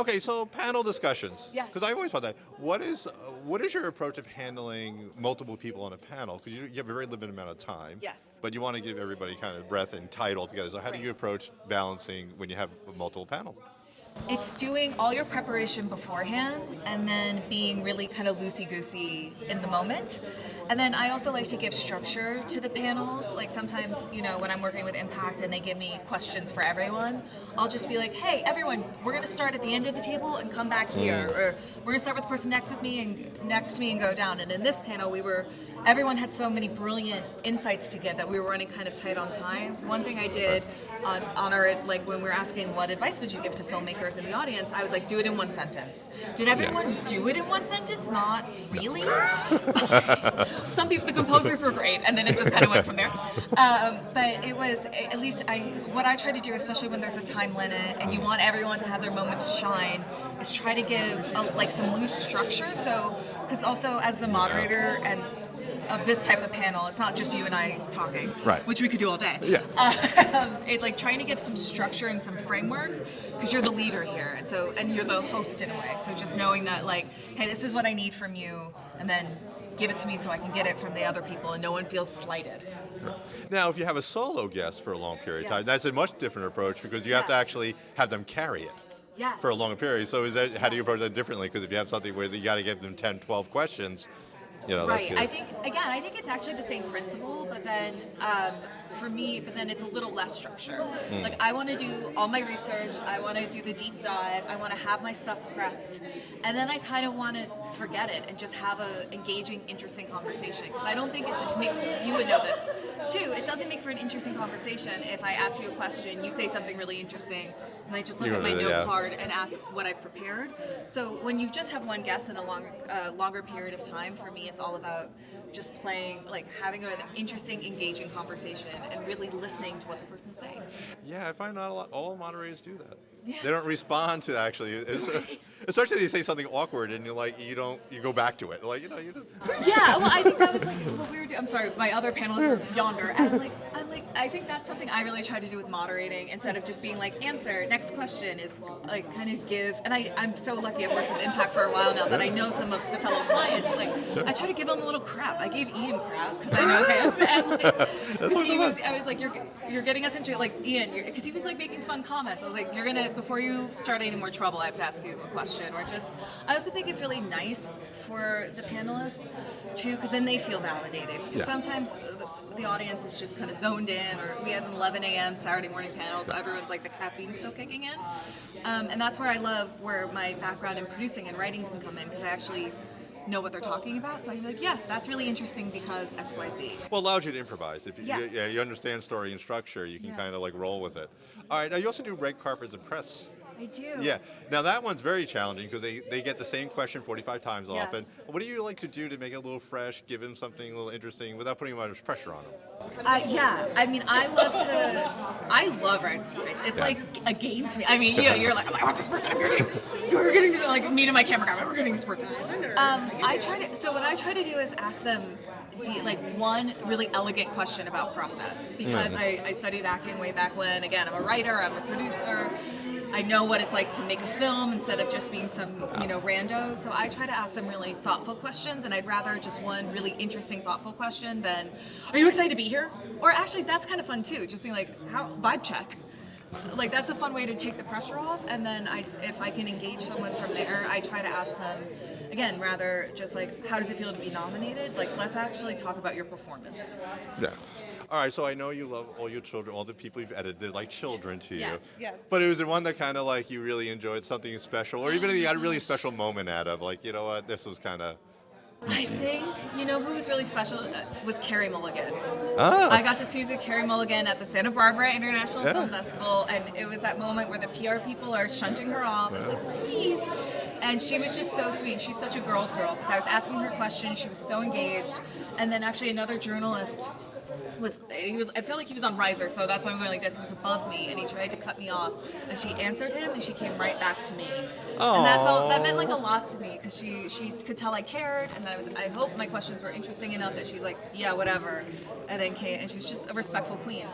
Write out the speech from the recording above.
Okay, so panel discussions. Yes. Because I always thought that. What is your approach of handling multiple people on a panel? Because you have a very limited amount of time. Yes. But you want to give everybody kind of breath and title together. So how do Right. you approach balancing when you have multiple panels? It's doing all your preparation beforehand and then being really kind of loosey-goosey in the moment. And then I also like to give structure to the panels. Like sometimes, when I'm working with Impact and they give me questions for everyone, I'll just be like, hey, everyone, we're going to start at the end of the table and come back here. Or we're going to start with the person next to me and go down. And in this panel, everyone had so many brilliant insights to get that we were running kind of tight on time. So one thing I did on our, like when we were asking what advice would you give to filmmakers in the audience, I was like, do it in one sentence. Did everyone do it in one sentence? Not really. Some people, the composers were great, and then it just kind of went from there. But it was, at least what I try to do, especially when there's a time limit and you want everyone to have their moment to shine, is try to give some loose structure. So, because also as the moderator and of this type of panel, it's not just you and I talking, right, which we could do all day. Yeah. Trying to give some structure and some framework, because you're the leader here, and you're the host in a way. So just knowing that, hey, this is what I need from you, and then give it to me so I can get it from the other people, and no one feels slighted. Now, if you have a solo guest for a long period of Yes. time, that's a much different approach because you have to Yes. actually have them carry it. Yes. For a longer period. So how do you approach that differently? Because if you have something where you got to give them 10, 12 questions, that's Right. good. I think it's actually the same principle, but then for me, it's a little less structure. Like I want to do all my research, I want to do the deep dive, I want to have my stuff prepped, and then I kind of want to forget it and just have a engaging, interesting conversation. Because I don't think it makes, you would know this too, it doesn't make for an interesting conversation if I ask you a question, you say something really interesting, and I just look at my note card and ask what I've prepared. So when you just have one guest in a longer period of time, for me it's all about just playing, having an interesting, engaging conversation and really listening to what the person's saying. Yeah, I find not all moderators do that. Yeah. They don't respond to especially if they say something awkward and you go back to it. You just. Yeah, well, I think that was what we were doing. I'm sorry, my other panelists are yonder, and I think that's something I really try to do with moderating, instead of just being answer, next question, is kind of give. And I'm so lucky, I've worked with Impact for a while now that I know some of the fellow clients. Sure. I try to give them a little crap. I gave Ian crap because I know him, and I was like, you're getting us into it, Ian, because he was making fun comments. I was like, before you start any more trouble, I have to ask you a question, or just. I also think it's really nice for the panelists too, because then they feel validated. Because sometimes the audience is just kind of zoned in, or we have an 11 a.m. Saturday morning panel, so everyone's the caffeine's still kicking in. And that's where I love where my background in producing and writing can come in, because I actually know what they're talking about. So I'm like, yes, that's really interesting because X, Y, Z. Well, it allows you to improvise. If Yeah. you understand story and structure, you can kind of roll with it. All right, now you also do red carpets and press. I do. Yeah. Now that one's very challenging because they get the same question 45 times often. Yes. What do you like to do to make it a little fresh, give them something a little interesting without putting much pressure on them? I love red carpets. It's like a game to me. I mean, you're like, I want this person. We're getting this, me and my camera guy, we're getting this person. What I try to do is ask them one really elegant question about process, because I studied acting way back when. Again, I'm a writer, I'm a producer. I know what it's like to make a film instead of just being some, rando. So I try to ask them really thoughtful questions, and I'd rather just one really interesting, thoughtful question than, are you excited to be here? Or actually, that's kind of fun too, just being vibe check. That's a fun way to take the pressure off, and then if I can engage someone from there, I try to ask them, again, rather just how does it feel to be nominated? Let's actually talk about your performance. Yeah. All right, so I know you love all your children, all the people you've edited, they're like children to you. Yes. But was there one that kind of you really enjoyed, something special, or even if you got a really special moment out of, you know what, this was kind of. I think, who was really special was Carey Mulligan. Ah. I got to speak with Carey Mulligan at the Santa Barbara International Film Festival, and it was that moment where the PR people are shunting her off. I was like, please. And she was just so sweet. She's such a girl's girl, because I was asking her questions. She was so engaged. And then actually another journalist I felt like he was on riser, so that's why I'm going like this. He was above me, and he tried to cut me off, and she answered him, and she came right back to me. Aww. And that meant a lot to me, because she could tell I cared, and I hope my questions were interesting enough that she's like, yeah, whatever, and then came, and she was just a respectful queen.